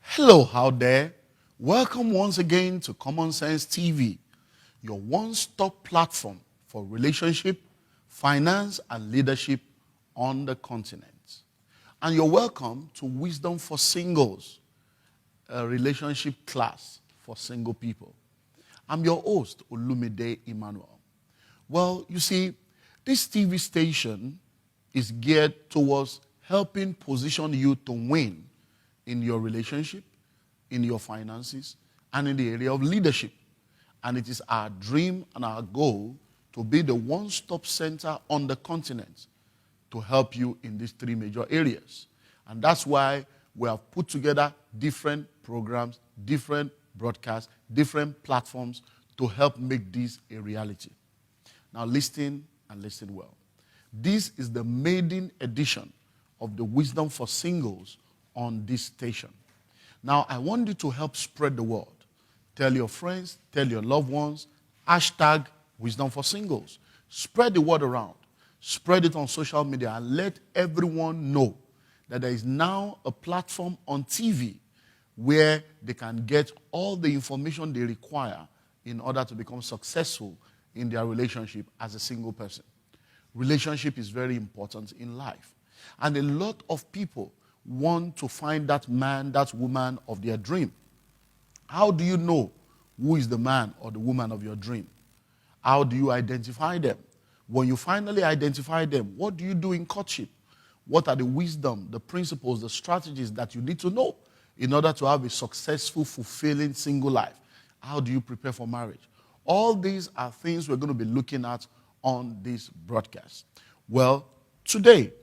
Hello out there. Welcome once again to Common Sense TV, your one-stop platform for relationship, finance, and leadership on the continent. And you're welcome to Wisdom for Singles, a relationship class for single people. I'm your host, Olumide Emmanuel. Well, you see, this TV station is geared towards helping position you to win in your relationship, in your finances, and in the area of leadership. And it is our dream and our goal to be the one-stop center on the continent to help you in these three major areas. And that's why we have put together different programs, different broadcasts, different platforms to help make this a reality. Now listen and listen well. This is the maiden edition of the Wisdom for Singles on this station. Now, I want you to help spread the word. Tell your friends, tell your loved ones, hashtag Wisdom for Singles. Spread the word around. Spread it on social media and let everyone know that there is now a platform on TV where they can get all the information they require in order to become successful in their relationship as a single person. Relationship is very important in life. And a lot of people want to find that man, that woman of their dream. How do you know who is the man or the woman of your dream? How do you identify them? When you finally identify them, what do you do in courtship? What are the wisdom, the principles, the strategies that you need to know in order to have a successful, fulfilling single life? How do you prepare for marriage? All these are things we're going to be looking at on this broadcast. Well, today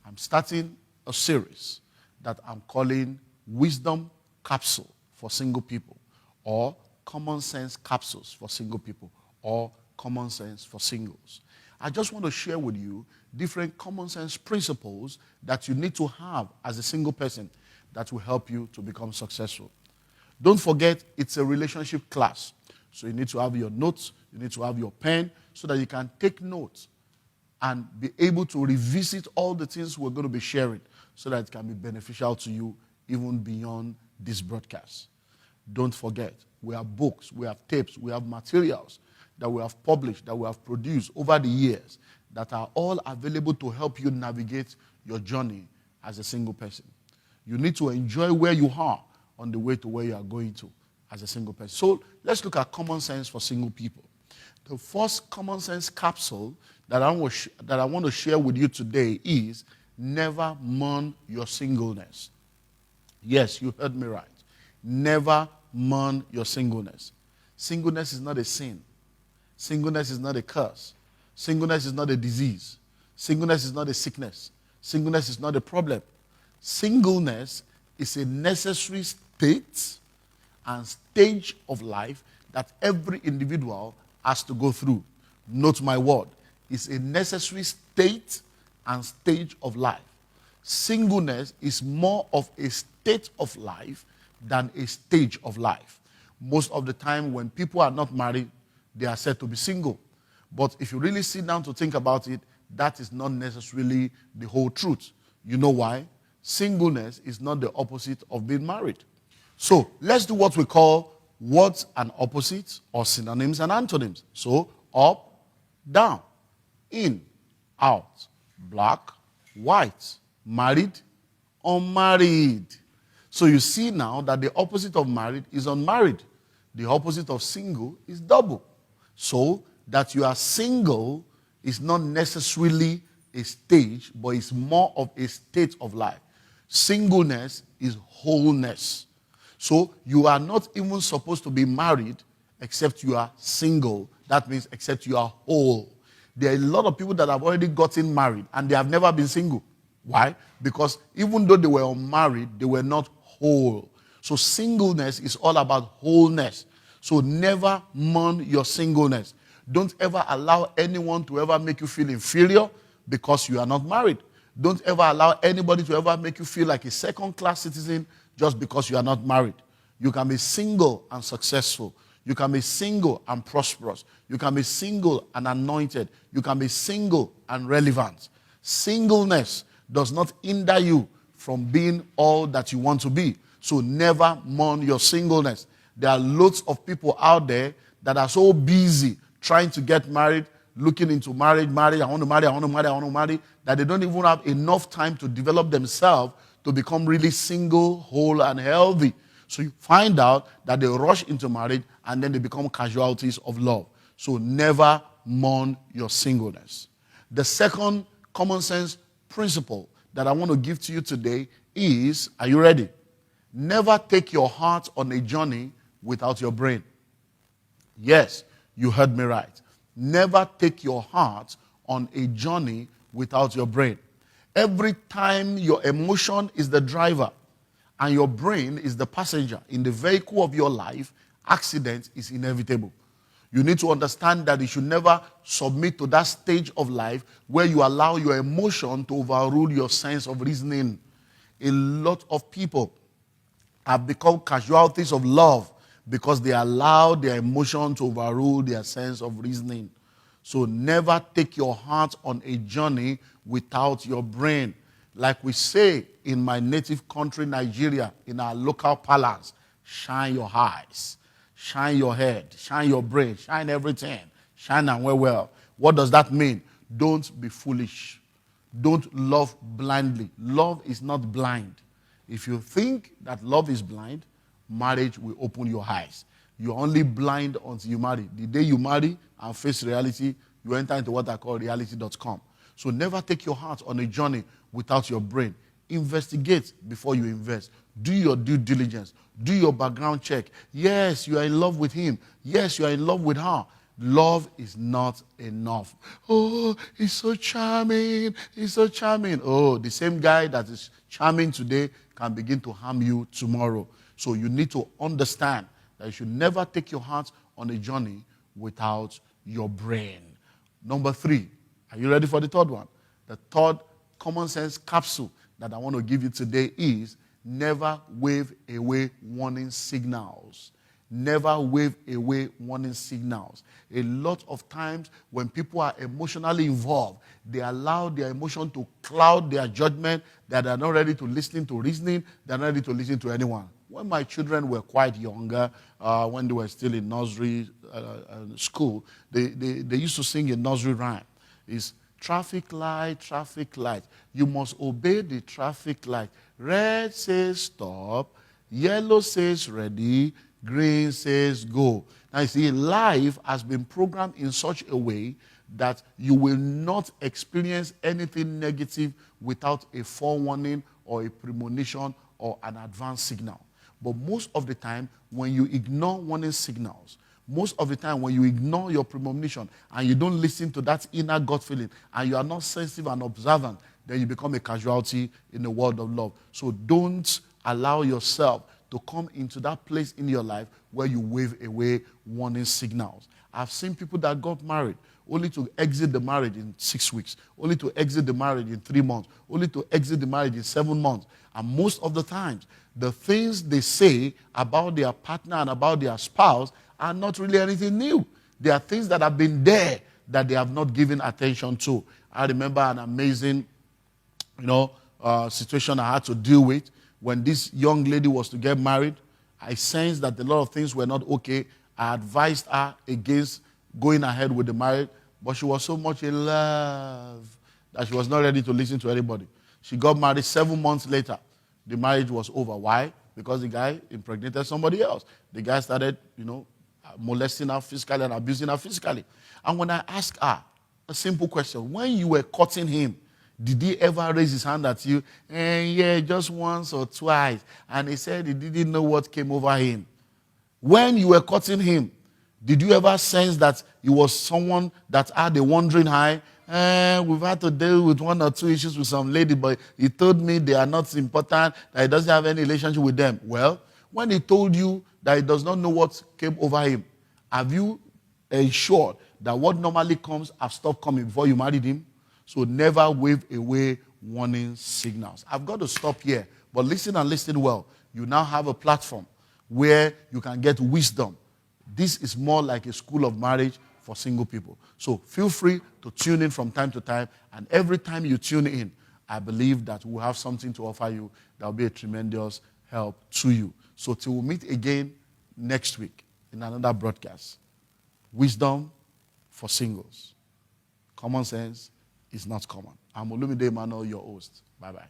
I'm starting a series that I'm calling Wisdom Capsule for Single People, or Common Sense Capsules for Single People, or Common Sense for Singles. I just want to share with you different common sense principles that you need to have as a single person that will help you to become successful. Don't forget, it's a relationship class. So you need to have your notes, you need to have your pen, so that you can take notes and be able to revisit all the things we're going to be sharing so that it can be beneficial to you even beyond this broadcast. Don't forget, we have books, we have tapes, we have materials that we have published, that we have produced over the years that are all available to help you navigate your journey as a single person. You need to enjoy where you are on the way to where you are going to as a single person. So let's look at common sense for single people. The first common sense capsule that I want to share with you today is never mourn your singleness. Yes, you heard me right. Never mourn your singleness. Singleness is not a sin. Singleness is not a curse. Singleness is not a disease. Singleness is not a sickness. Singleness is not a problem. Singleness is a necessary state and stage of life that every individual has to go through. Note my word. It's a necessary state and stage of life. Singleness is more of a state of life than a stage of life. Most of the time when people are not married, they are said to be single. But if you really sit down to think about it, that is not necessarily the whole truth. You know why? Singleness is not the opposite of being married. So let's do what we call words and opposites, or synonyms and antonyms. So up, down, in, out, black, white, married, unmarried. So you see now that the opposite of married is unmarried. The opposite of single is double. So that you are single is not necessarily a stage, but it's more of a state of life. Singleness is wholeness. So you are not even supposed to be married except you are single. That means except you are whole. There are a lot of people that have already gotten married and they have never been single. Why? Because even though they were unmarried, they were not whole. So singleness is all about wholeness. So never mourn your singleness. Don't ever allow anyone to ever make you feel inferior because you are not married. Don't ever allow anybody to ever make you feel like a second-class citizen just because you are not married. You can be single and successful. You can be single and prosperous. You can be single and anointed. You can be single and relevant. Singleness does not hinder you from being all that you want to be. So never mourn your singleness. There are loads of people out there that are so busy trying to get married, looking into marriage, I want to marry, that they don't even have enough time to develop themselves to become really single, whole, and healthy. So you find out that they rush into marriage and then they become casualties of love. So never mourn your singleness. The second common sense principle that I want to give to you today is, are you ready? Never take your heart on a journey without your brain. Yes, you heard me right. Never take your heart on a journey without your brain. Every time your emotion is the driver and your brain is the passenger in the vehicle of your life, accident is inevitable. You need to understand that you should never submit to that stage of life where you allow your emotion to overrule your sense of reasoning. A lot of people have become casualties of love because they allow their emotion to overrule their sense of reasoning. So never take your heart on a journey without your brain. Like we say in my native country, Nigeria, in our local parlance, shine your eyes, shine your head, shine your brain, shine everything, shine and wear well. What does that mean? Don't be foolish. Don't love blindly. Love is not blind. If you think that love is blind, marriage will open your eyes. You're only blind until you marry. The day you marry and face reality, you enter into what I call reality.com. So never take your heart on a journey without your brain. Investigate before you invest. Do your due diligence. Do your background check. Yes, you are in love with him. Yes, you are in love with her. Love is not enough. Oh, he's so charming. He's so charming. Oh, the same guy that is charming today can begin to harm you tomorrow. So you need to understand that you should never take your heart on a journey without your brain. Number 3. Are you ready for the third one? The third common sense capsule that I want to give you today is never wave away warning signals. Never wave away warning signals. A lot of times when people are emotionally involved, they allow their emotion to cloud their judgment, that they're not ready to listen to reasoning, they're not ready to listen to anyone. When my children were quite younger, when they were still in nursery school, they used to sing a nursery rhyme. It's traffic light, you must obey the traffic light. Red says stop, yellow says ready, green says go. Now you see, life has been programmed in such a way that you will not experience anything negative without a forewarning or a premonition or an advance signal. But most of the time, when you ignore warning signals, most of the time when you ignore your premonition and you don't listen to that inner gut feeling and you are not sensitive and observant, then you become a casualty in the world of love. So don't allow yourself to come into that place in your life where you wave away warning signals. I've seen people that got married only to exit the marriage in 6 weeks, only to exit the marriage in 3 months, only to exit the marriage in 7 months. And most of the times, the things they say about their partner and about their spouse are not really anything new. They are things that have been there that they have not given attention to. I remember an amazing, situation I had to deal with when this young lady was to get married. I sensed that a lot of things were not okay. I advised her against going ahead with the marriage, but she was so much in love that she was not ready to listen to anybody. She got married 7 months later. The marriage was over. Why? Because the guy impregnated somebody else. The guy started, molesting her physically and abusing her physically. And when I asked her a simple question, when you were courting him, did he ever raise his hand at you? Yeah, just once or twice. And he said he didn't know what came over him. When you were courting him, did you ever sense that he was someone that had a wandering eye? We've had to deal with 1 or 2 issues with some lady, but he told me they are not important, that he doesn't have any relationship with them. Well, when he told you that he does not know what came over him, have you ensured that what normally comes has stopped coming before you married him? So never wave away warning signals. I've got to stop here, but listen and listen well. You now have a platform where you can get wisdom. This is more like a school of marriage for single people. So feel free to tune in from time to time, and every time you tune in, I believe that we'll have something to offer you that will be a tremendous help to you. So till we meet again next week in another broadcast, wisdom for singles. Common sense is not common. I'm Olumide Emmanuel, your host. Bye-bye.